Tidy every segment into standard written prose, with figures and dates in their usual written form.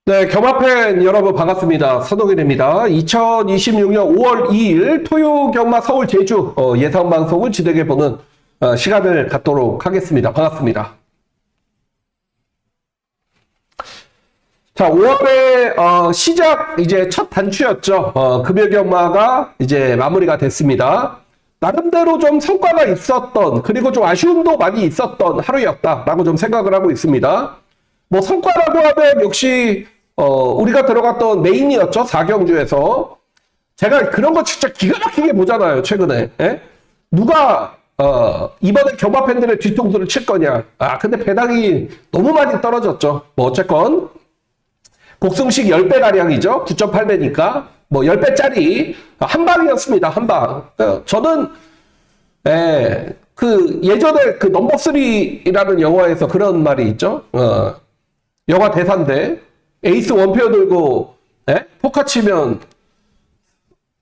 네, 경마팬 여러분 반갑습니다. 선동일입니다. 2026년 5월 2일 토요 경마 서울 제주 예상 방송을 진행해 보는 시간을 갖도록 하겠습니다. 반갑습니다. 자, 5월에 시작 이제 첫 단추였죠. 금요 경마가 이제 마무리가 됐습니다. 나름대로 좀 성과가 있었던, 그리고 좀 아쉬움도 많이 있었던 하루였다라고 좀 생각을 하고 있습니다. 뭐 성과라고 하면 역시 우리가 들어갔던 메인이었죠. 4경주에서. 제가 그런 거 진짜 기가 막히게 보잖아요, 최근에. 예? 누가 이번에 경마 팬들의 뒤통수를 칠 거냐. 근데 배당이 너무 많이 떨어졌죠. 뭐 어쨌건 복승식 10배가량이죠. 9.8배니까 뭐 10배짜리 한 방이었습니다. 한 방. 저는 그 예전에 그 넘버 3라는 영화에서 그런 말이 있죠. 영화 대사인데 에이스 원페어 들고 포카 치면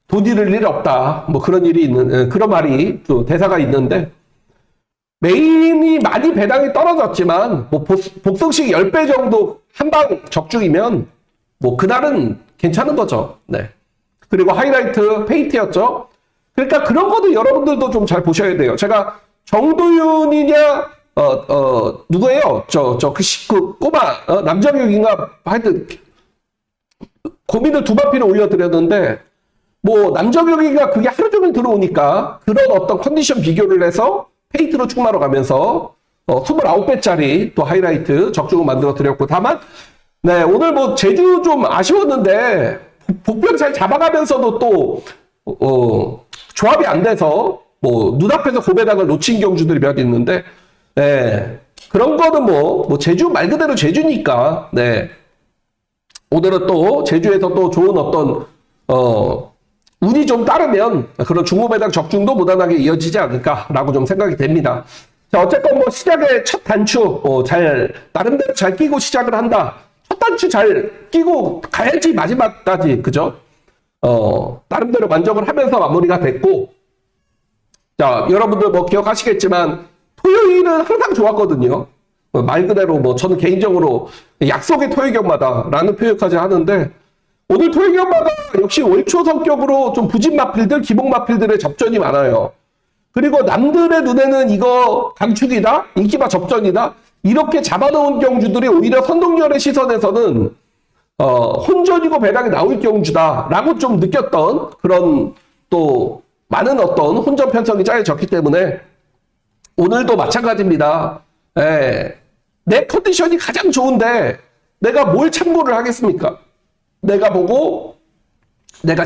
돈 잃을 일 없다. 뭐 그런 일이 있는 그런 말이 또 대사가 있는데, 메인이 많이 배당이 떨어졌지만 뭐 복승식 10배 정도 한 방 적중이면 뭐 그날은 괜찮은 거죠. 네. 그리고 하이라이트 페이트였죠. 그러니까 그런 것도 여러분들도 좀 잘 보셔야 돼요. 제가 정도윤이냐 누구예요? 그 꼬마 남정혁인가 하여튼 고민을 두 바퀴를 올려드렸는데, 뭐 남정혁이가 그게 하루 종일 들어오니까 그런 어떤 컨디션 비교를 해서 페이트로 충마로 가면서 29배짜리 또 하이라이트 적중을 만들어 드렸고, 다만 네, 오늘 뭐 제주 좀 아쉬웠는데 복병 잘 잡아가면서도 또 조합이 안 돼서 뭐 눈앞에서 고배당을 놓친 경주들이 몇 있는데, 네, 그런 거는 뭐 제주 말 그대로 제주니까, 네, 오늘은 또 제주에서 또 좋은 어떤 운이 좀 따르면 그런 중고배당 적중도 무난하게 이어지지 않을까라고 좀 생각이 됩니다. 자, 어쨌건 뭐 시작에 첫 단추 잘 나름대로 잘 끼고 시작을 한다. 첫 단추 잘 끼고 가야지 마지막까지, 그죠? 나름대로 만족을 하면서 마무리가 됐고, 자, 여러분들 뭐 기억하시겠지만 토요일은 항상 좋았거든요. 말 그대로 뭐 저는 개인적으로 약속의 토요경마다라는 표현까지 하는데, 오늘 토요경마가 역시 월초 성격으로 좀 부진 마필들, 기복 마필들의 접전이 많아요. 그리고 남들의 눈에는 이거 강축이다, 인기마 접전이다, 이렇게 잡아놓은 경주들이 오히려 선동열의 시선에서는 혼전이고 배당이 나올 경주다라고 좀 느꼈던 그런 또 많은 어떤 혼전 편성이 짜여졌기 때문에 오늘도 마찬가지입니다. 내 컨디션이 가장 좋은데 내가 뭘 참고를 하겠습니까? 내가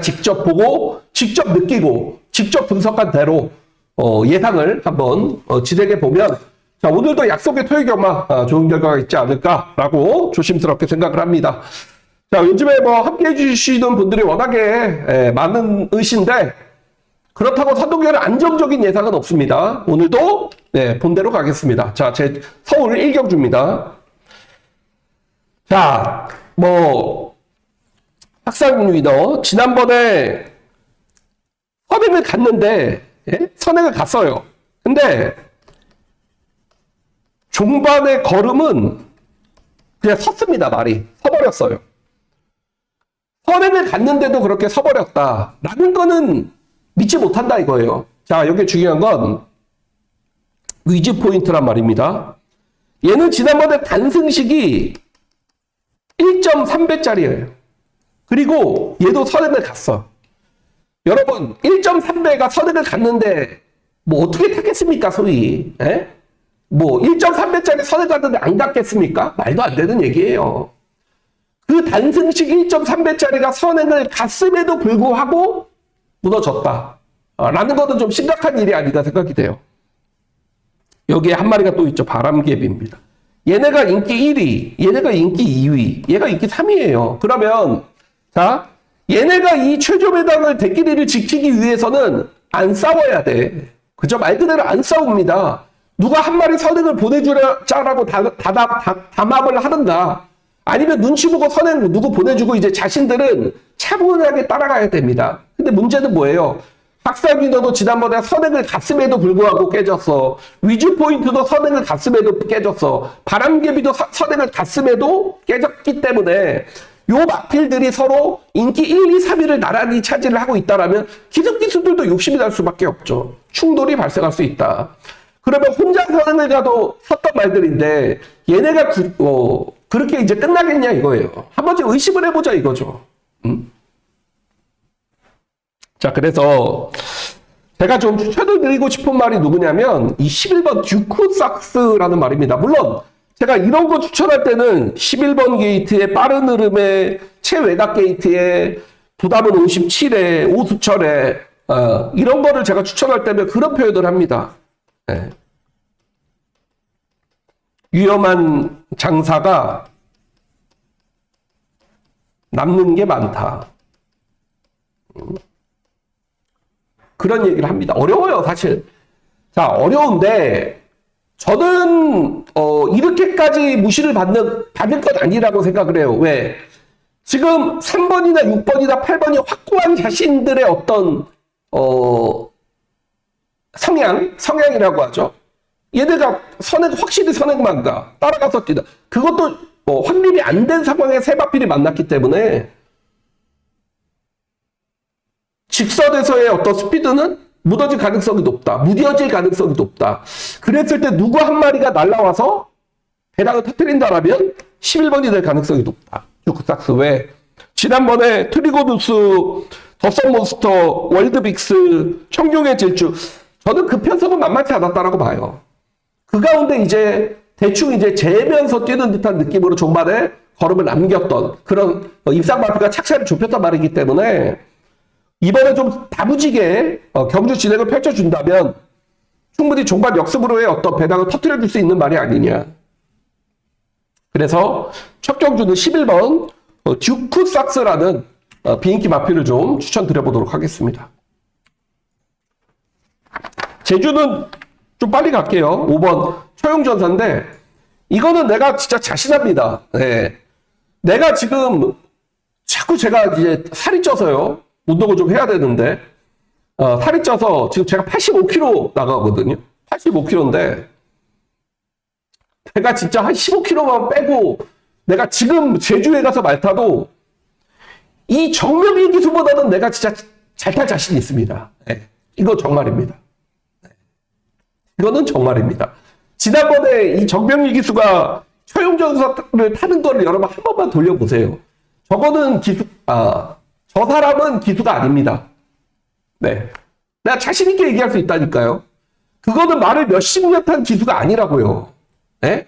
직접 보고, 직접 느끼고, 직접 분석한 대로 예상을 한번 진행해 보면, 자, 오늘도 약속의 토요경마 좋은 결과가 있지 않을까라고 조심스럽게 생각을 합니다. 자, 요즘에 뭐 함께 해주시는 분들이 워낙에 많으신데, 그렇다고 선동열의 안정적인 예상은 없습니다. 오늘도 네, 본대로 가겠습니다. 자, 제 서울 1경주입니다. 자, 뭐 박상민 위너 지난번에 선행을 갔는데, 선행을 갔어요. 근데 종반의 걸음은 그냥 섰습니다. 말이 서버렸어요. 선행을 갔는데도 그렇게 서버렸다라는 거는 믿지 못한다 이거예요. 자, 여기 중요한 건 위즈 포인트란 말입니다. 얘는 지난번에 단승식이 1.3배짜리예요. 그리고 얘도 선행을 갔어. 여러분, 1.3배가 선행을 갔는데 뭐 어떻게 타겠습니까, 소위? 뭐 1.3배짜리 선행 갔는데 안 갔겠습니까? 말도 안 되는 얘기예요. 그 단승식 1.3배짜리가 선행을 갔음에도 불구하고 무너졌다 라는 것은 좀 심각한 일이 아닌가 생각이 돼요. 여기에 한 마리가 또 있죠. 바람개비입니다. 얘네가 인기 1위, 얘네가 인기 2위, 얘가 인기 3위예요. 그러면 자, 얘네가 이 최저 배당을 대끼리를 지키기 위해서는 안 싸워야 돼. 그죠? 말 그대로 안 싸웁니다. 누가 한 마리 선행을 보내주자라고 담합을 하는가, 아니면 눈치 보고 선행 누구 보내주고 이제 자신들은 차분하게 따라가야 됩니다. 근데 문제는 뭐예요? 박상민도 지난번에 선행을 갔음에도 불구하고 깨졌어. 위즈 포인트도 선행을 갔음에도 깨졌어. 바람개비도 선행을 갔음에도 깨졌기 때문에 요 마필들이 서로 인기 1, 2, 3위를 나란히 차지를 하고 있다라면 기습기수들도 욕심이 날 수밖에 없죠. 충돌이 발생할 수 있다. 그러면 혼자 선을 가도 섰던 말들인데 얘네가 그렇게 이제 끝나겠냐 이거예요. 한 번쯤 의심을 해보자 이거죠. 자, 그래서 제가 좀 추천을 드리고 싶은 말이 누구냐면 이 11번 듀크삭스라는 말입니다. 물론 제가 이런 거 추천할 때는 11번 게이트의 빠른 흐름에 최외곽 게이트에 부담은 57에 오수철에 이런 거를 제가 추천할 때면 그런 표현을 합니다. 네. 위험한 장사가 남는 게 많다. 그런 얘기를 합니다. 어려워요, 사실. 자, 어려운데 저는 이렇게까지 무시를 받을 것 아니라고 생각을 해요. 왜? 지금 3번이나 6번이나 8번이 확고한 자신들의 어떤 성향이라고 하죠. 얘네가 확실히 선행만 가. 따라가서 뛰다. 그것도 확립이 안 된 상황에 세 마필이 만났기 때문에 직선에서의 어떤 스피드는 무뎌질 가능성이 높다. 무뎌질 가능성이 높다. 그랬을 때 누구 한 마리가 날라와서 배당을 터뜨린다라면 11번이 될 가능성이 높다. 듀크삭스 왜? 지난번에 트리고누스, 더썸몬스터, 월드빅스, 청룡의 질주 저는 그 편성은 만만치 않았다라고 봐요. 그 가운데 이제 대충 이제 재면서 뛰는 듯한 느낌으로 종반에 걸음을 남겼던 그런 입상 마표가 착시를 좁혔단 말이기 때문에 이번에 좀 다부지게 경주 진행을 펼쳐준다면 충분히 종반 역습으로의 어떤 배당을 터뜨려줄 수 있는 말이 아니냐. 그래서 첫 경주는 11번 듀크삭스라는 비인기 마필을 좀 추천드려보도록 하겠습니다. 제주는 좀 빨리 갈게요. 5번 초용전사인데 이거는 내가 진짜 자신합니다. 네. 내가 지금 자꾸 제가 이제 살이 쪄서요. 운동을 좀 해야 되는데 살이 쪄서 지금 제가 85kg 나가거든요. 85kg인데 내가 진짜 한 15kg만 빼고 내가 지금 제주에 가서 말 타도 이 정명일 기수보다는 내가 진짜 잘 탈 자신이 있습니다. 네. 이거 정말입니다. 이거는 정말입니다. 지난번에 이 정명일 기수가 초용전사를 타는 거를 여러분 한 번만 돌려보세요. 저거는 저 사람은 기수가 아닙니다. 네. 내가 자신있게 얘기할 수 있다니까요. 그거는 말을 몇십 년 탄 기수가 아니라고요. 네?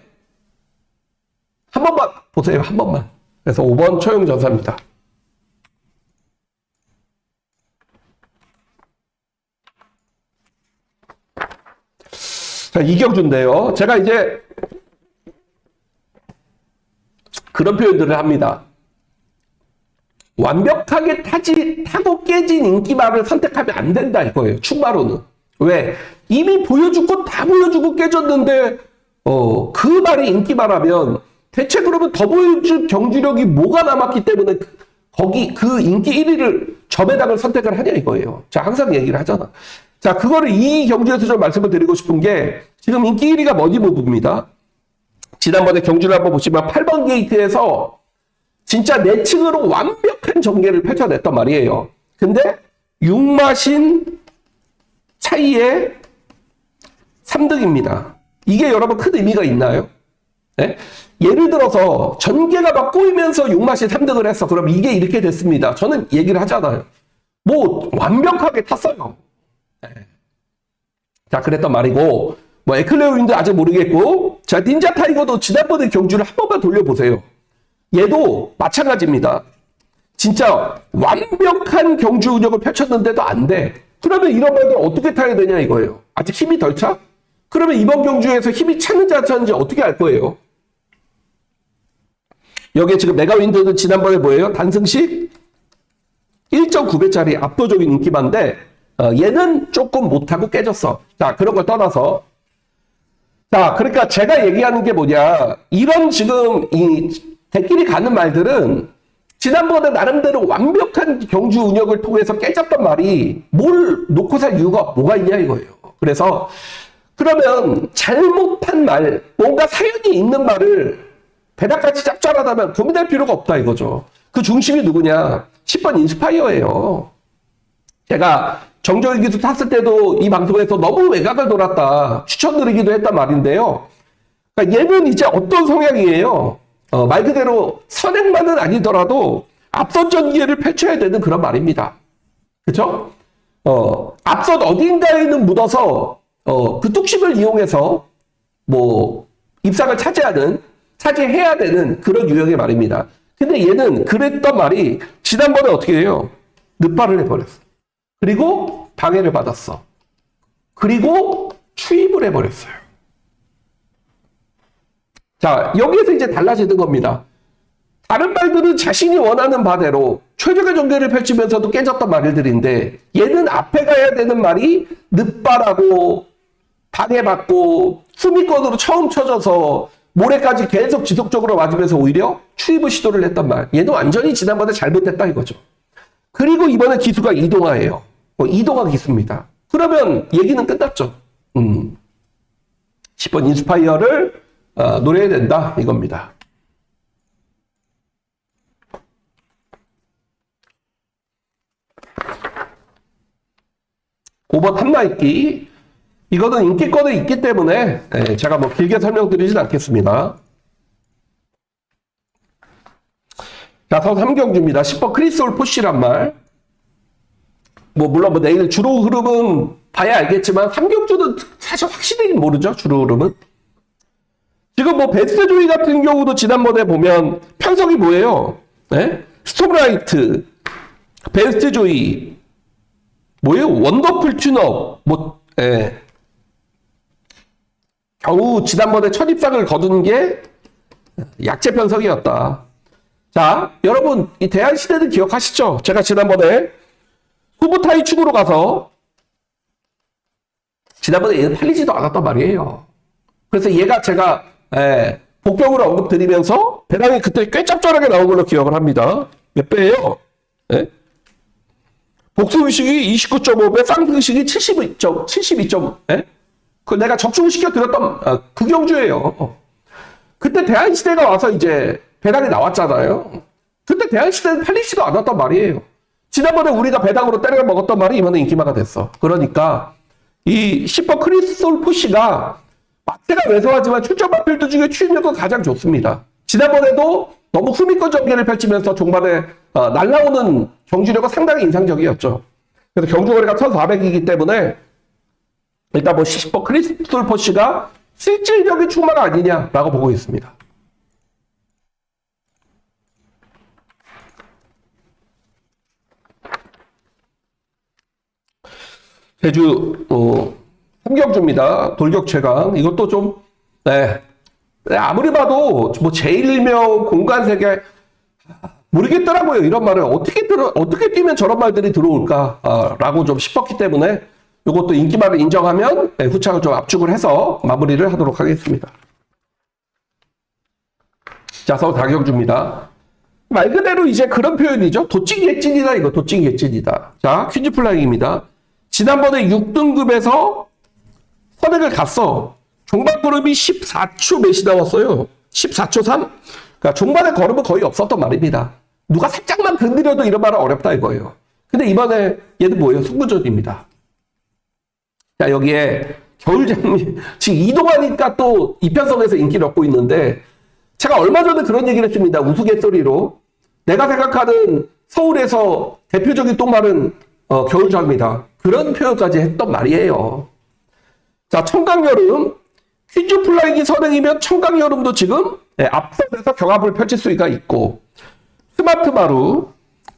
한 번만 보세요. 한 번만. 그래서 5번 초용전사입니다. 자, 이경주인데요. 제가 이제 그런 표현들을 합니다. 완벽하게 타고 깨진 인기말을 선택하면 안 된다 이거예요. 충마로는. 왜? 이미 보여주고 다 보여주고 깨졌는데 그 말이 인기말하면 대체 그러면 더 보여줄 경주력이 뭐가 남았기 때문에 거기 그 인기 1위를 점에다가 선택을 하냐 이거예요. 자, 항상 얘기를 하잖아. 자, 그거를 이 경주에서 좀 말씀을 드리고 싶은 게 지금 인기 1위가 머니무브입니다. 지난번에 경주를 한번 보시면 8번 게이트에서 진짜 내층으로 완벽한 전개를 펼쳐냈단 말이에요. 근데 6마신 차이에 3등입니다. 이게 여러분 큰 의미가 있나요? 네? 예를 들어서 전개가 막 꼬이면서 6마신 3등을 했어. 그럼 이게 이렇게 됐습니다. 저는 얘기를 하잖아요. 뭐 완벽하게 탔어요. 네. 자, 그랬단 말이고 뭐 에클레어 윈드 아직 모르겠고 자, 닌자 타이거도 지난번에 경주를 한 번만 돌려보세요. 얘도 마찬가지입니다. 진짜 완벽한 경주 운영을 펼쳤는데도 안 돼. 그러면 이런 말들 어떻게 타야 되냐 이거예요. 아직 힘이 덜 차? 그러면 이번 경주에서 힘이 차는지 안 차는지 어떻게 알 거예요? 여기에 지금 메가윈드는 지난번에 뭐예요? 단승식 1.9배짜리 압도적인 인기만데 얘는 조금 못하고 깨졌어. 자, 그런 걸 떠나서 자, 그러니까 제가 얘기하는 게 뭐냐, 이런 지금 이 대끼리 가는 말들은 지난번에 나름대로 완벽한 경주 운영을 통해서 깨졌던 말이 뭘 놓고 살 이유가 뭐가 있냐 이거예요. 그래서 그러면 잘못한 말, 뭔가 사연이 있는 말을 배당같이 짭짤하다면 고민할 필요가 없다 이거죠. 그 중심이 누구냐? 10번 인스파이어예요. 제가 정조일 기수 탔을 때도 이 방송에서 너무 외곽을 돌았다 추천드리기도 했단 말인데요. 그러니까 얘는 이제 어떤 성향이에요? 말 그대로 선행만은 아니더라도 앞선 전개를 펼쳐야 되는 그런 말입니다. 그렇죠? 앞선 어딘가에는 묻어서 그 뚝심을 이용해서 뭐 입상을 차지해야 되는 그런 유형의 말입니다. 근데 얘는 그랬던 말이 지난번에 어떻게 해요? 늑발을 해버렸어. 그리고 방해를 받았어. 그리고 추입을 해버렸어요. 자, 여기에서 이제 달라지는 겁니다. 다른 말들은 자신이 원하는 바대로 최적의 전개를 펼치면서도 깨졌던 말들인데 얘는 앞에 가야 되는 말이 늑발하고 방해받고 수미권으로 처음 쳐져서 모래까지 계속 지속적으로 맞으면서 오히려 추입을 시도를 했단 말. 얘는 완전히 지난번에 잘못됐다 이거죠. 그리고 이번에 기수가 이동화예요. 이동화 기수입니다. 그러면 얘기는 끝났죠. 10번 인스파이어를 노려야 된다 이겁니다. 5번 한마입기. 이거는 인기권에 있기 때문에 제가 뭐 길게 설명드리진 않겠습니다. 자, 선 3경주입니다. 10번 크리스올 포시란 말. 물론 내일 주로 흐름은 봐야 알겠지만 3경주는 사실 확실히 모르죠. 주로 흐름은. 지금 베스트 조이 같은 경우도 지난번에 보면 편성이 뭐예요? 네? 스톱라이트, 베스트 조이, 뭐예요? 원더풀 튠업, 겨우 지난번에 첫 입상을 거둔 게 약재 편성이었다. 자, 여러분, 이 대한시대는 기억하시죠? 제가 지난번에 후보타이 축으로 가서 지난번에 얘는 팔리지도 않았단 말이에요. 그래서 얘가 제가 복병으로 언급드리면서 배당이 그때 꽤 짭짤하게 나온 걸로 기억을 합니다. 몇 배예요? 네? 복수의식이 29.5배, 쌍승식이 72.5. 그 내가 적중시켜 드렸던 그 경주예요. 그때 대한시대가 와서 이제 배당이 나왔잖아요. 그때 대한시대는 팔리지도 않았단 말이에요. 지난번에 우리가 배당으로 때려 먹었던 말이 이번에 인기마가 됐어. 그러니까 이 10번 크리스톨 포시가 마트가 왜소하지만 출전 마필드 중에 추진력은 가장 좋습니다. 지난번에도 너무 후미권 전개를 펼치면서 종반에 날라오는 경주력은 상당히 인상적이었죠. 그래서 경주거리가 1400이기 때문에 일단 10번 크리스톨 포시가 실질적인 출마가 아니냐라고 보고 있습니다. 제주 3경주입니다. 돌격 최강. 이것도 좀 아무리 봐도 제1명 공간세계 모르겠더라고요. 이런 말을 어떻게 뛰면 저런 말들이 들어올까 라고 좀 싶었기 때문에 이것도 인기말을 인정하면 후창을 좀 압축을 해서 마무리를 하도록 하겠습니다. 자, 서울 다경주입니다. 말 그대로 이제 그런 표현이죠. 도찐개찐이다 이거. 도찐개찐이다. 자, 퀸즈 플라잉입니다. 지난번에 6등급에서 선행을 갔어. 종반 걸음이 14초 몇이 나왔어요. 14초 3? 그러니까 종반의 걸음은 거의 없었던 말입니다. 누가 살짝만 건드려도 이런 말은 어렵다 이거예요. 근데 이번에 얘는 뭐예요? 승부전입니다. 자, 여기에 겨울장미 지금 이동하니까 또 이편성에서 인기를 얻고 있는데 제가 얼마 전에 그런 얘기를 했습니다. 우스갯소리로. 내가 생각하는 서울에서 대표적인 똥말은 겨울장미다. 그런 표현까지 했던 말이에요. 자, 청강여름. 퀴즈 플라이기 선행이면 청강여름도 지금 앞선에서 경합을 펼칠 수가 있고, 스마트 마루.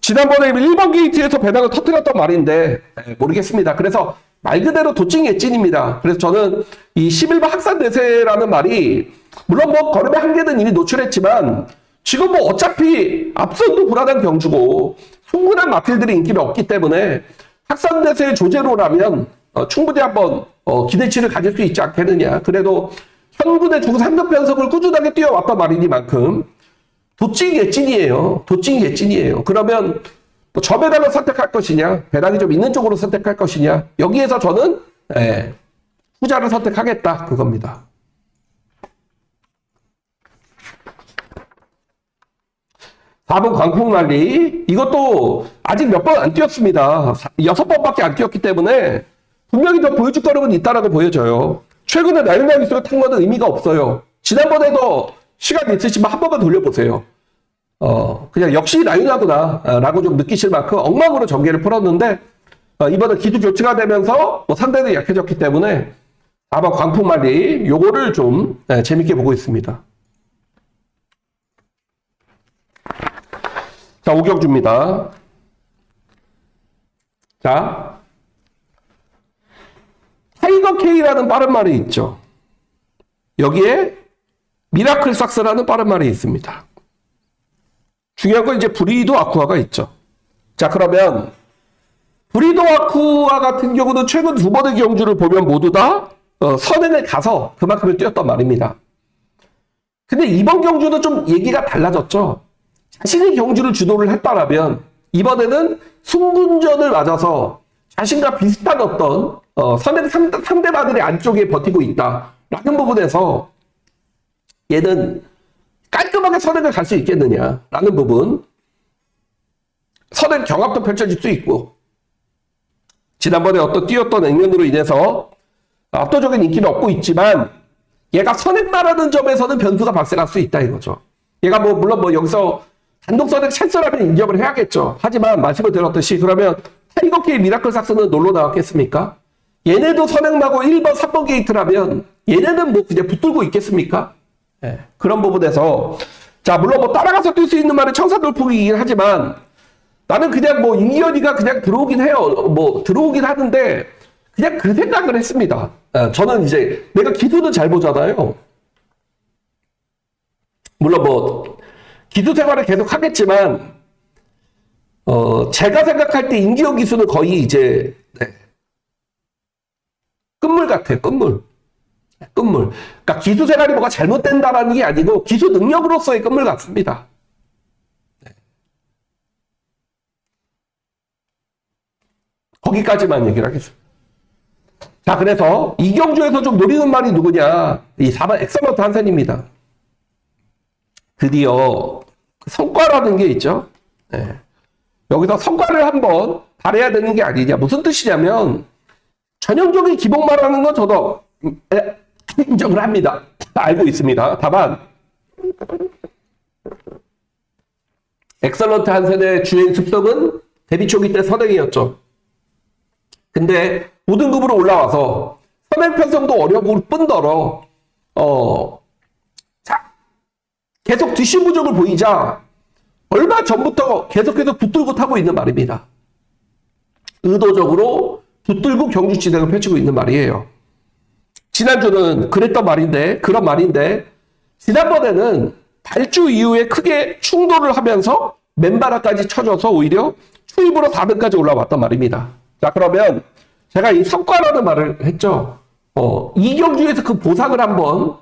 지난번에 1번 게이트에서 배당을 터뜨렸던 말인데 모르겠습니다. 그래서 말 그대로 도찐개찐입니다. 그래서 저는 이 11번 학산대세라는 말이 물론 걸음의 한계는 이미 노출했지만 지금 어차피 앞선도 불안한 경주고 충분한 마필들이 인기를 얻기 때문에 학산대세의 조제로라면 충분히 한번 기대치를 가질 수 있지 않겠느냐. 그래도 현군의 중 3등 편성을 꾸준하게 뛰어왔단 말이니만큼 도찐개찐이에요. 도찐개찐이에요. 그러면 저 배당을 선택할 것이냐, 배당이 좀 있는 쪽으로 선택할 것이냐, 여기에서 저는 후자를 선택하겠다 그겁니다. 4번 광풍말리. 이것도 아직 몇 번 안 뛰었습니다. 6번밖에 안 뛰었기 때문에 분명히 더 보여줄 거는 있다라고 보여져요. 최근에 라이온나 기수가 탄 거는 의미가 없어요. 지난번에도 시간 있으시면 한 번만 돌려보세요. 그냥 역시 라이온나구나 라고 좀 느끼실 만큼 엉망으로 전개를 풀었는데 이번에 기수 교체가 되면서 뭐 상대도 약해졌기 때문에 4번 광풍말리 요거를 좀 재밌게 보고 있습니다. 자, 오경주입니다. 자, 타이거 K라는 빠른 말이 있죠. 여기에 미라클 삭스라는 빠른 말이 있습니다. 중요한 건 이제 브리도 아쿠아가 있죠. 자, 그러면 브리도 아쿠아 같은 경우는 최근 2번의 경주를 보면 모두 다 선행을 가서 그만큼을 뛰었단 말입니다. 근데 이번 경주는 좀 얘기가 달라졌죠. 자신이 경주를 주도를 했다라면 이번에는 승분전을 맞아서 자신과 비슷한 어떤 선행 상대방들의 안쪽에 버티고 있다라는 부분에서 얘는 깔끔하게 선행을 갈 수 있겠느냐라는 부분. 선행 경합도 펼쳐질 수 있고 지난번에 어떤 뛰었던 액면으로 인해서 압도적인 인기를 얻고 있지만 얘가 선행마라는 점에서는 변수가 발생할 수 있다 이거죠. 얘가 물론 여기서 단독 선행 찬스라면 인정을 해야겠죠. 하지만 말씀을 드렸듯이 그러면 타이거 K 미라클 삭스는 놀러 나왔겠습니까? 얘네도 선행마고 1번, 3번 게이트라면 얘네는 그냥 붙들고 있겠습니까? 네. 그런 부분에서 자 물론 따라가서 뛸 수 있는 말은 청산돌풍이긴 하지만 나는 그냥 임기현이가 그냥 들어오긴 해요. 들어오긴 하는데 그냥 그 생각을 했습니다. 저는 이제 내가 기수는 잘 보잖아요. 물론 기수 생활을 계속 하겠지만 제가 생각할 때 임기현 기수는 거의 이제 끝물 같아요. 끝물. 그러니까 기수 생활이 뭐가 잘못된다라는 게 아니고 기수 능력으로서의 끝물 같습니다. 거기까지만 얘기를 하겠습니다. 자, 그래서 이 경주에서 좀 노리는 말이 누구냐? 이 4번 엑셀런트 한센입니다. 드디어 성과라는 게 있죠. 네. 여기서 성과를 한번 발휘해야 되는 게 아니냐. 무슨 뜻이냐면 전형적인 기복말하는 건 저도 인정을 합니다. 알고 있습니다. 다만 엑셀런트 한센의 주행 습성은 데뷔 초기 때 선행이었죠. 근데 5등급으로 올라와서 선행 편성도 어려울 뿐더러 계속 뒷심 부족을 보이자 얼마 전부터 계속해서 붙들고 타고 있는 말입니다. 의도적으로 붙들고 경주 진행을 펼치고 있는 말이에요. 지난주는 그런 말인데 지난번에는 발주 이후에 크게 충돌을 하면서 맨바닥까지 쳐줘서 오히려 추입으로 4등까지 올라왔단 말입니다. 자, 그러면 제가 이 성과라는 말을 했죠. 이 경주에서 그 보상을 한번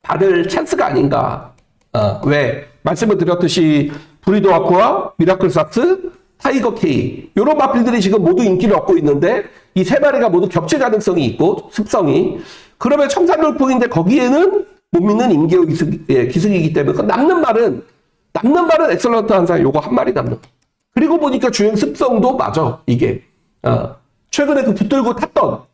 받을 찬스가 아닌가. 왜? 말씀을 드렸듯이 브리도 아쿠아, 미라클 삭스, 타이거 K 이런 마필들이 지금 모두 인기를 얻고 있는데 이 세 마리가 모두 겹칠 가능성이 있고 습성이 그러면 청산돌풍인데 거기에는 못 믿는 임기호 기승이기 때문에 남는 말은 엑셀런트 한상 요거 한 마리 남는. 그리고 보니까 주행 습성도 맞아 이게 최근에 그 붙들고 탔던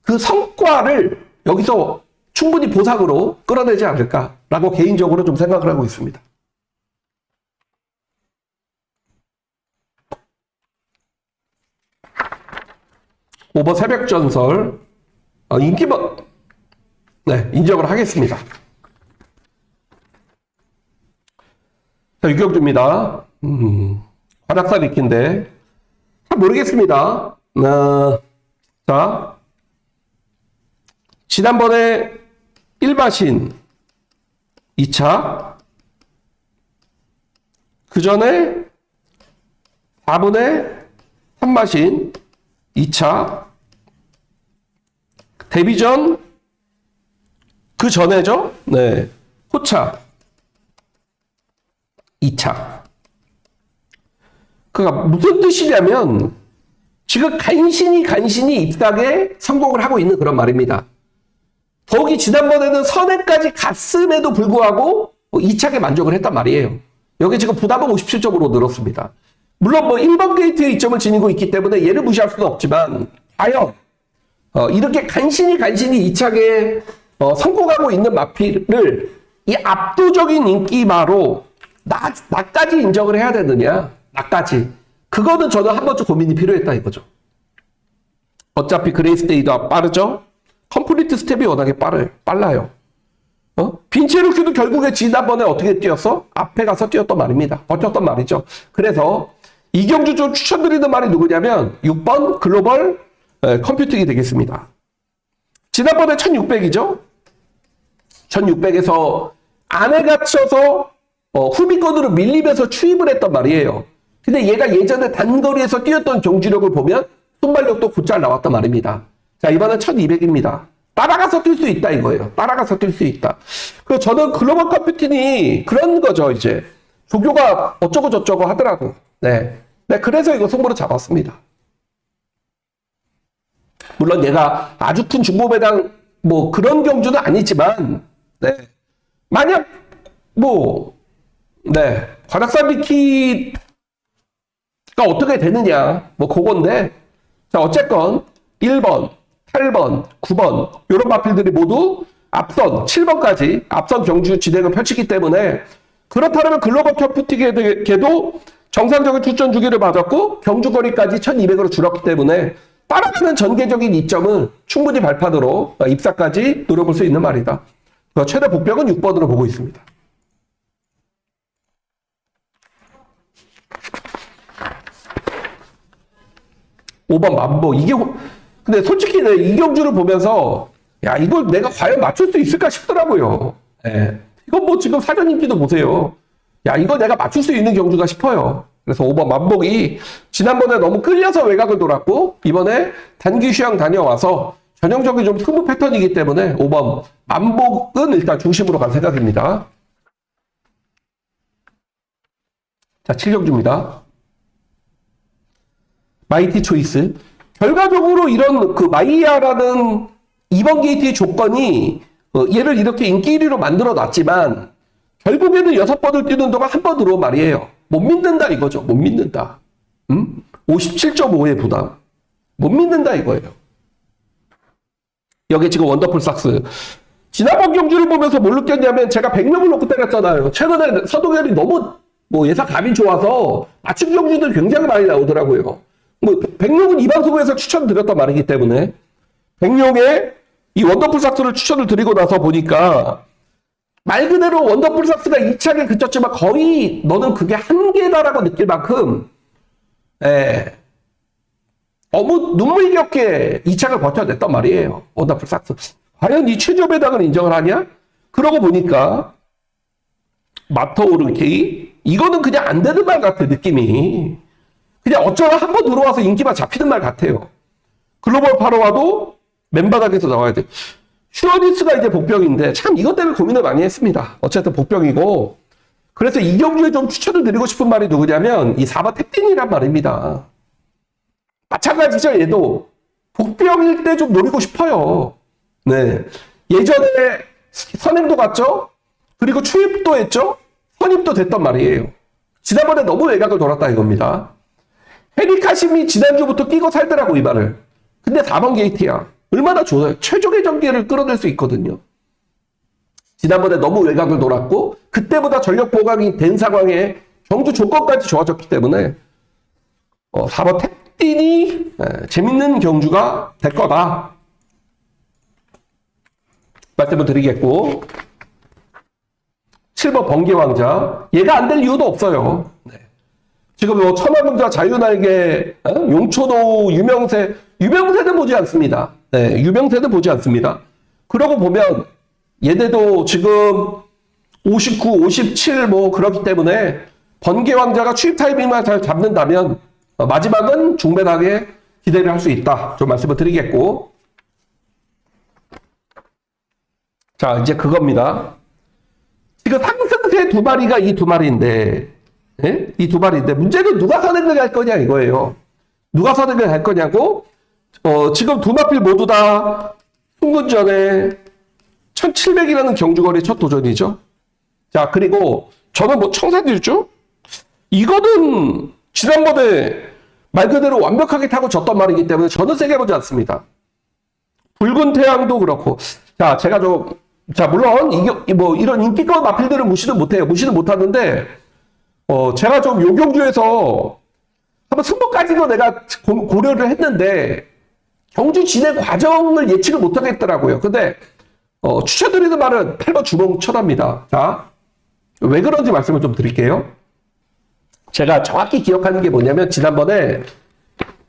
그 성과를 여기서 충분히 보상으로 끌어내지 않을까라고 개인적으로 좀 생각을 하고 있습니다. 오버 새벽전설 인정을 하겠습니다. 자, 유격주입니다. 관악산 익힌데 잘 모르겠습니다. 자, 지난번에 1마신 2차 그 전에 4분의 3마신 2차 데뷔전 그 전에죠. 네, 호차 2차. 그러니까 무슨 뜻이냐면 지금 간신히 입상에 성공을 하고 있는 그런 말입니다. 더욱이 지난번에는 선행까지 갔음에도 불구하고 이차게 만족을 했단 말이에요. 여기 지금 부담은 57점으로 늘었습니다. 물론 뭐 1번 게이트의 이점을 지니고 있기 때문에 얘를 무시할 수는 없지만 과연 이렇게 간신히 2차게 성공하고 있는 마필을 이 압도적인 인기마로 나까지 인정을 해야 되느냐? 나까지. 그거는 저는 한 번쯤 고민이 필요했다 이거죠. 어차피 그레이스데이도 빠르죠? 컴플리트 스텝이 워낙에 빨라요. 빈체루큐도 결국에 지난번에 어떻게 뛰었어? 앞에 가서 뛰었단 말입니다. 버텼단 말이죠. 그래서 이 경주 좀 추천드리는 말이 누구냐면 6번 글로벌 컴퓨팅이 되겠습니다. 지난번에 1600이죠? 1600에서 안에 갇혀서 후미권으로 밀리면서 추입을 했단 말이에요. 근데 얘가 예전에 단거리에서 뛰었던 경주력을 보면 순발력도 곧잘 나왔단 말입니다. 자, 이번엔 1200입니다. 따라가서 뛸 수 있다 이거예요. 따라가서 뛸 수 있다. 그래서 저는 글로벌 컴퓨팅이 그런 거죠, 이제. 조교가 어쩌고 저쩌고 하더라고. 네. 그래서 이거 승부를 잡았습니다. 물론 얘가 아주 큰 중보배당 뭐 그런 경주는 아니지만, 네. 만약 관악산 리키가 어떻게 되느냐, 뭐 그건데, 자, 어쨌건 1번, 8번, 9번 이런 마필들이 모두 앞선 7번까지 앞선 경주 진행을 펼치기 때문에 그렇다면 글로벌 컴퓨팅에도 정상적인 출전 주기를 맞았고 경주거리까지 1200으로 줄었기 때문에 따라가는 전개적인 이점을 충분히 발판으로 입사까지 노려볼 수 있는 말이다. 최대 복병은 6번으로 보고 있습니다. (5번) 만보. 이게 근데 솔직히 이 경주를 보면서 야, 이걸 내가 과연 맞출 수 있을까 싶더라고요. 예. 이건 뭐 지금 사전 인기도 보세요. 야, 이거 내가 맞출 수 있는 경주가 싶어요. 그래서 5번 만복이 지난번에 너무 끌려서 외곽을 돌았고 이번에 단기 휴양 다녀와서 전형적인 좀 승부 패턴이기 때문에 5번 만복은 일단 중심으로 간 생각입니다. 자, 7경주입니다. 마이티 초이스. 결과적으로 이런 그 마이야라는 2번 게이트의 조건이 얘를 이렇게 인기 1위로 만들어 놨지만 결국에는 6번을 뛰는 동안 한 번 들어온 말이에요. 못 믿는다 이거죠. 못 믿는다. 57.5의 부담. 못 믿는다 이거예요. 여기 지금 원더풀 삭스. 지난번 경주를 보면서 뭘 느꼈냐면 제가 100명을 놓고 때렸잖아요. 최근에 서동열이 너무 예상 감이 좋아서 맞춤 경주들 굉장히 많이 나오더라고요. 백룡은 이 방송에서 추천드렸단 말이기 때문에 백룡의 이 원더풀 삭스를 추천을 드리고 나서 보니까 말 그대로 원더풀 삭스가 2차에 그쳤지만 거의 너는 그게 한계다라고 느낄 만큼 너무 눈물겹게 2차를 버텨냈단 말이에요. 원더풀 삭스. 과연 이 최저 배당을 인정을 하냐? 그러고 보니까 마터오르케이 이거는 그냥 안 되는 말 같아 느낌이. 그냥 어쩌다 한번 들어와서 인기만 잡히는 말 같아요. 글로벌 파로와도 맨바닥에서 나와야 돼. 슈어니스가 이제 복병인데 참 이것 때문에 고민을 많이 했습니다. 어쨌든 복병이고 그래서 이 경주에 좀 추천을 드리고 싶은 말이 누구냐면 이 4번 탭딘이란 말입니다. 마찬가지죠. 얘도 복병일 때 좀 노리고 싶어요. 네, 예전에 선행도 갔죠. 그리고 추입도 했죠. 선입도 됐단 말이에요. 지난번에 너무 외곽을 돌았다 이겁니다. 헤리카심이 지난주부터 끼고 살더라고 이 말을. 근데 4번 게이트야. 얼마나 좋아요. 최적의 전개를 끌어낼 수 있거든요. 지난번에 너무 외곽을 돌았고 그때보다 전력 보강이 된 상황에 경주 조건까지 좋아졌기 때문에 4번 탭딘이 재밌는 경주가 될 거다. 말씀을 드리겠고 7번 번개왕자. 얘가 안 될 이유도 없어요. 지금 천하명자 자유날개, 용초도 유명세는 보지 않습니다. 네, 유명세는 보지 않습니다. 그러고 보면 얘네도 지금 59, 57 그렇기 때문에 번개왕자가 추입 타이밍만 잘 잡는다면 마지막은 중배당에 기대를 할 수 있다. 좀 말씀을 드리겠고. 자, 이제 그겁니다. 지금 상승세 두 마리가 이 두 마리인데, 예? 이 두 마리인데, 문제는 누가 선행을 할 거냐 이거예요. 누가 선행을 할 거냐고, 지금 두 마필 모두 다 흥분전에 1700이라는 경주거리 첫 도전이죠. 자, 그리고 저는 뭐 청산질주? 이거는 지난번에 말 그대로 완벽하게 타고 졌던 말이기 때문에 저는 세게 보지 않습니다. 붉은 태양도 그렇고. 자, 제가 자, 물론, 뭐, 이런 인기껏 마필들은 무시는 못해요. 무시는 못하는데, 제가 좀 요경주에서 한번 승부까지도 내가 고려를 했는데, 경주 진행 과정을 예측을 못하겠더라고요. 근데, 추천드리는 말은 8번 주봉천합니다. 자, 왜 그런지 말씀을 좀 드릴게요. 제가 정확히 기억하는 게 뭐냐면, 지난번에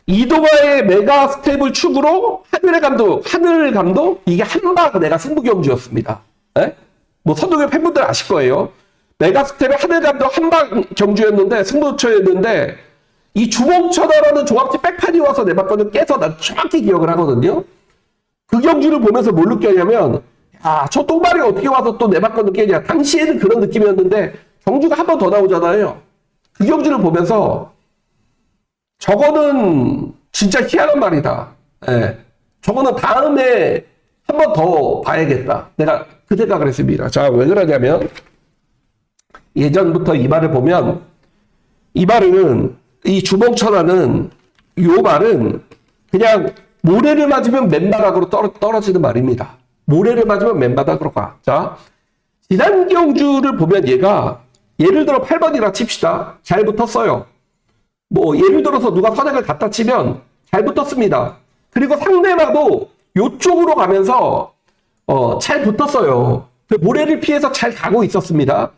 이동화의 메가 스텝을 축으로 하늘 감독, 이게 한방 내가 승부 경주였습니다. 에? 뭐 선동의 팬분들 아실 거예요. 메가 스텝의 하늘 감독 한방 경주였는데, 승부처였는데, 이 주봉천하라는 종합지 백판이 와서 내 바꿔는 깨서 난 정확히 기억을 하거든요. 그 경주를 보면서 뭘 느꼈냐면, 저 똥발이 어떻게 와서 또 내 바꿔는 깨냐. 당시에는 그런 느낌이었는데, 경주가 한 번 더 나오잖아요. 그 경주를 보면서, 저거는 진짜 희한한 말이다. 예. 저거는 다음에 한 번 더 봐야겠다. 내가 그 생각을 했습니다. 자, 왜 그러냐면, 예전부터 이 말을 보면, 이 말은, 이 주봉천하는, 요 말은 그냥 모래를 맞으면 맨바닥으로 떨어지는 말입니다. 모래를 맞으면 맨바닥으로 가. 자, 지난 경주를 보면 얘가, 예를 들어 8번이라 칩시다. 잘 붙었어요. 뭐 예를 들어서 누가 선행을 갖다 치면 잘 붙었습니다. 그리고 상대방도 요쪽으로 가면서 잘 붙었어요. 모래를 피해서 잘 가고 있었습니다.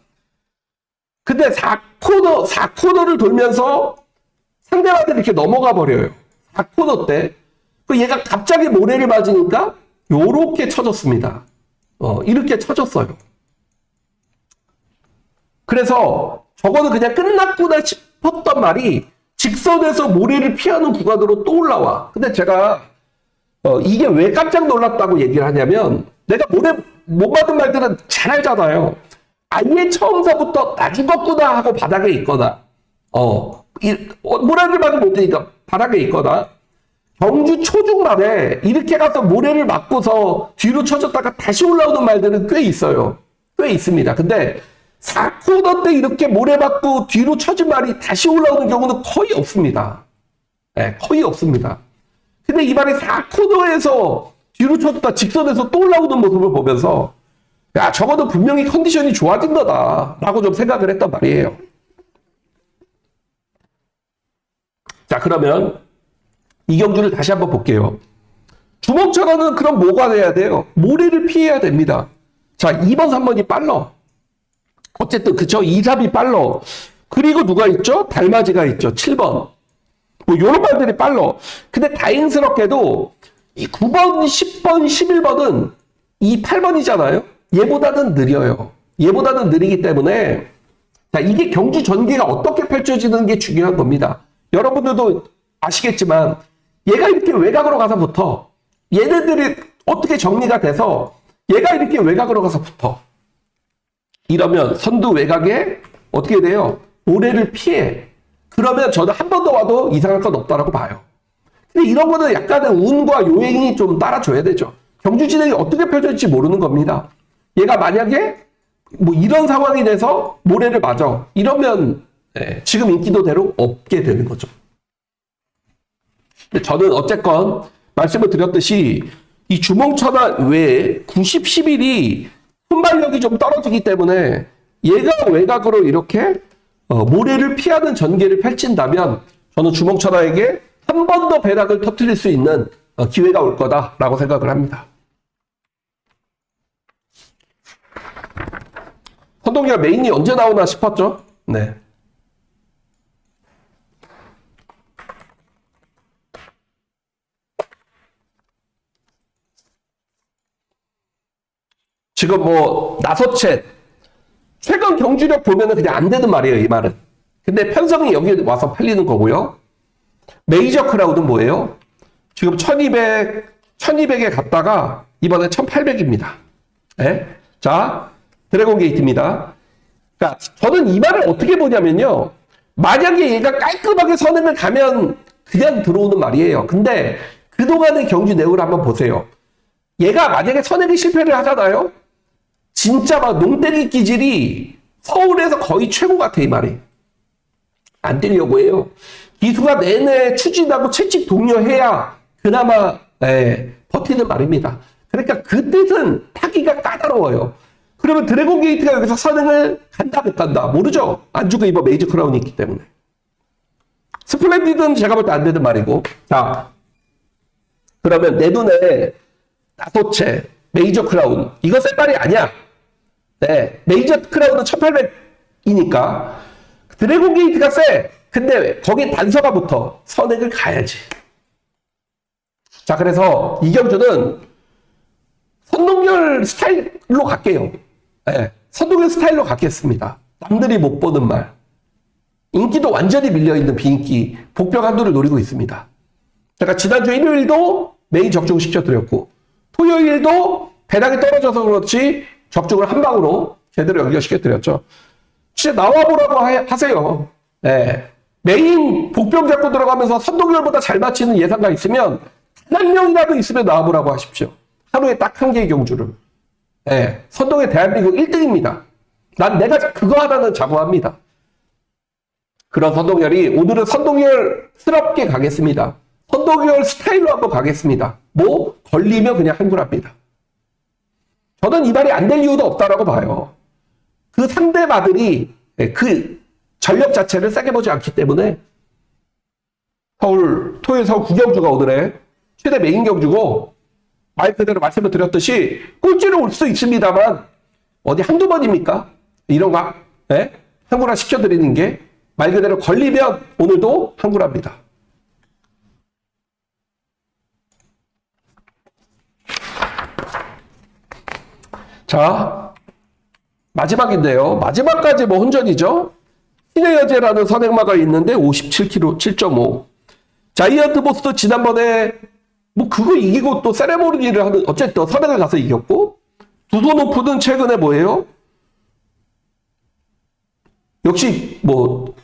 근데 4코너를 돌면서 상대방들이 이렇게 넘어가 버려요. 4코너 때. 그 얘가 갑자기 모래를 맞으니까 요렇게 쳐졌습니다. 이렇게 쳐졌어요. 그래서 저거는 그냥 끝났구나 싶었던 말이 직선에서 모래를 피하는 구간으로 또 올라와. 근데 제가 이게 왜 깜짝 놀랐다고 얘기를 하냐면, 내가 모래 못 맞은 말들은 잘 알잖아요. 아예 처음서부터 나 죽었구나 하고 바닥에 있거나, 모래를 맞으면 못 되니까 바닥에 있거나, 경주 초중반에 이렇게 가서 모래를 맞고서 뒤로 쳐졌다가 다시 올라오는 말들은 꽤 있어요. 꽤 있습니다. 근데 4코너 때 이렇게 모래 맞고 뒤로 쳐진 말이 다시 올라오는 경우는 거의 없습니다. 네, 거의 없습니다. 근데 이 말이 4코너에서 뒤로 쳐졌다 직선에서 또 올라오는 모습을 보면서, 야, 저거는 분명히 컨디션이 좋아진 거다 라고 좀 생각을 했단 말이에요. 자, 그러면 이 경주를 다시 한번 볼게요. 주먹천하는 그럼 뭐가 돼야 돼요? 모래를 피해야 됩니다. 자, 2번, 3번이 빨라. 어쨌든 그쵸? 2, 3이 빨라. 그리고 누가 있죠? 달맞이가 있죠. 7번. 뭐 요런 말들이 빨라. 근데 다행스럽게도 이 9번, 10번, 11번은 이 8번이잖아요. 얘보다는 느려요. 얘보다는 느리기 때문에, 자, 이게 경주 전개가 어떻게 펼쳐지는 게 중요한 겁니다. 여러분들도 아시겠지만 얘가 이렇게 외곽으로 가서 붙어. 얘네들이 어떻게 정리가 돼서 얘가 이렇게 외곽으로 가서 붙어. 이러면 선두 외곽에 어떻게 돼요? 모래를 피해. 그러면 저는 한 번 더 와도 이상할 건 없다라고 봐요. 근데 이런 거는 약간의 운과 요행이 좀 따라줘야 되죠. 경주 진행이 어떻게 펼쳐질지 모르는 겁니다. 얘가 만약에 뭐 이런 상황이 돼서 모래를 맞아. 이러면 지금 인기도대로 없게 되는 거죠. 근데 저는 어쨌건 말씀을 드렸듯이 이 주몽천하 외에 90, 11이 순발력이 좀 떨어지기 때문에 얘가 외곽으로 이렇게 모래를 피하는 전개를 펼친다면 저는 주몽천하에게 한 번 더 배락을 터뜨릴 수 있는 기회가 올 거다라고 생각을 합니다. 선동이가 메인이 언제 나오나 싶었죠? 네. 지금 뭐 나서챗 최근 경주력 보면은 그냥 안 되는 말이에요, 이 말은. 근데 편성이 여기 와서 팔리는 거고요. 메이저 크라우드는 뭐예요? 지금 1200에 갔다가 이번에 1800입니다. 네? 자, 드래곤 게이트입니다. 그러니까 저는 이 말을 어떻게 보냐면요. 만약에 얘가 깔끔하게 선행을 가면 그냥 들어오는 말이에요. 근데 그동안의 경주 내용을 한번 보세요. 얘가 만약에 선행이 실패를 하잖아요. 진짜 막 농땡이 기질이 서울에서 거의 최고 같아, 이 말이. 안 뛰려고 해요. 기수가 내내 추진하고 채찍 독려해야 그나마 버티는 말입니다. 그러니까 그 뜻은 타기가 까다로워요. 그러면 드래곤 게이트가 여기서 선행을 간다 못 간다 모르죠. 안주가 이번 메이저 크라운이 있기 때문에. 스플렌디드는 제가 볼 때 안 되는 말이고. 자, 그러면 내 눈에 다소체 메이저 크라운 이거 센 말이 아니야. 네, 메이저 크라운은 1800이니까 드래곤 게이트가 세. 근데 거기 단서가 붙어. 선행을 가야지. 자, 그래서 이 경주는 선동열 스타일로 갈게요. 네, 선동열 스타일로 갖겠습니다. 남들이 못 보는 말. 인기도 완전히 밀려있는 비인기 복병 한도를 노리고 있습니다. 제가 지난주 일요일도 메인 적중 시켜드렸고 토요일도 배당이 떨어져서 그렇지 적중을 한 방으로 제대로 연결시켜드렸죠. 진짜 나와보라고 하세요. 네. 메인 복병 잡고 들어가면서 선동열보다 잘 맞히는 예상가 있으면 한 명이라도 있으면 나와보라고 하십시오. 하루에 딱 한 개의 경주를. 네. 선동의 대한민국 1등입니다. 난 내가 그거 하나는 자부합니다. 그런 선동열이 오늘은 선동열스럽게 가겠습니다. 선동열 스타일로 한번 가겠습니다. 뭐 걸리면 그냥 한구랍니다. 저는 이 말이 안 될 이유도 없다라고 봐요. 그 상대마들이 그 전력 자체를 세게 보지 않기 때문에 토요일 서울 9경주가 오늘의 최대 메인 경주고 말 그대로 말씀을 드렸듯이 꼴찌로 올 수 있습니다만 어디 한두 번입니까? 이런 거 한구라 시켜드리는 게 말 그대로 걸리면 오늘도 한구랍니다. 자, 마지막인데요. 마지막까지 뭐 혼전이죠. 신의 여제라는 선행마가 있는데 57kg 7.5. 자이언트 보스도 지난번에 뭐 그거 이기고 또 세레모니를 하는 어쨌든 선행을 가서 이겼고 두손 오프는 최근에 뭐예요? 역시 뭐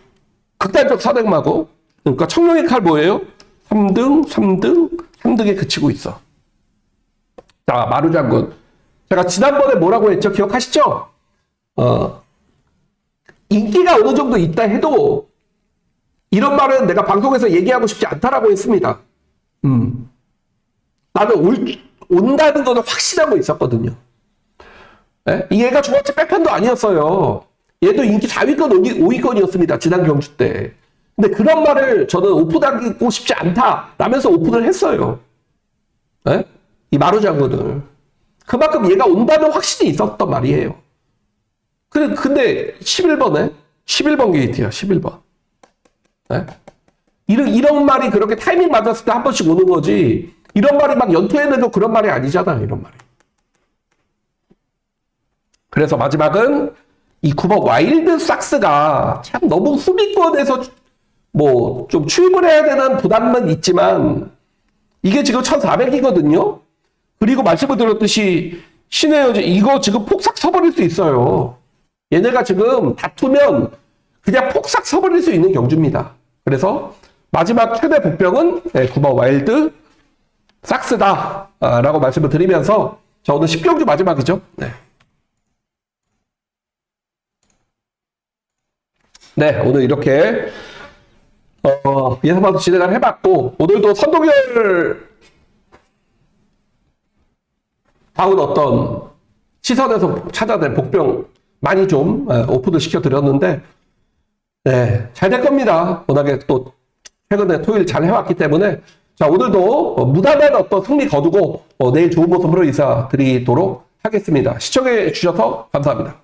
극단적 선행마고 그러니까 청룡의 칼 뭐예요? 3등에 그치고 있어. 자, 마루장군. 제가 지난번에 뭐라고 했죠? 기억하시죠? 인기가 어느 정도 있다 해도 이런 말은 내가 방송에서 얘기하고 싶지 않다라고 했습니다. 나는 온다는 거는 확신하고 있었거든요. 네? 얘가 중학생 백판도 아니었어요. 얘도 인기 4위권, 5위권이었습니다. 지난 경주 때. 근데 그런 말을 저는 오픈하고 싶지 않다 라면서 오픈을 했어요. 네? 이 마루장군을. 그만큼 얘가 온다는 확신이 있었단 말이에요. 근데 11번 게이트야, 11번. 네? 이런 말이 그렇게 타이밍 맞았을 때 한 번씩 오는 거지. 이런 말이 막 연토에는 그런 말이 아니잖아, 이런 말이. 그래서 마지막은 이 9번 와일드 삭스가 참 너무 후미권에서 뭐 좀 추입을 해야 되는 부담은 있지만 이게 지금 1400이거든요. 그리고 말씀을 드렸듯이 신의 여제 이거 지금 폭삭 서버릴 수 있어요. 얘네가 지금 다투면 그냥 폭삭 서버릴 수 있는 경주입니다. 그래서 마지막 최대 복병은 9번 와일드 삭스다 라고 말씀을 드리면서 자, 오늘 10경주 마지막이죠. 네, 오늘 이렇게 예상방송 진행을 해봤고 오늘도 선동열 다운 어떤 시선에서 찾아낸 복병 많이 좀 오픈을 시켜드렸는데 네, 잘 될 겁니다. 워낙에 또 최근에 토요일 잘 해왔기 때문에 자, 오늘도 무난한 어떤 승리 거두고 내일 좋은 모습으로 인사드리도록 하겠습니다. 시청해 주셔서 감사합니다.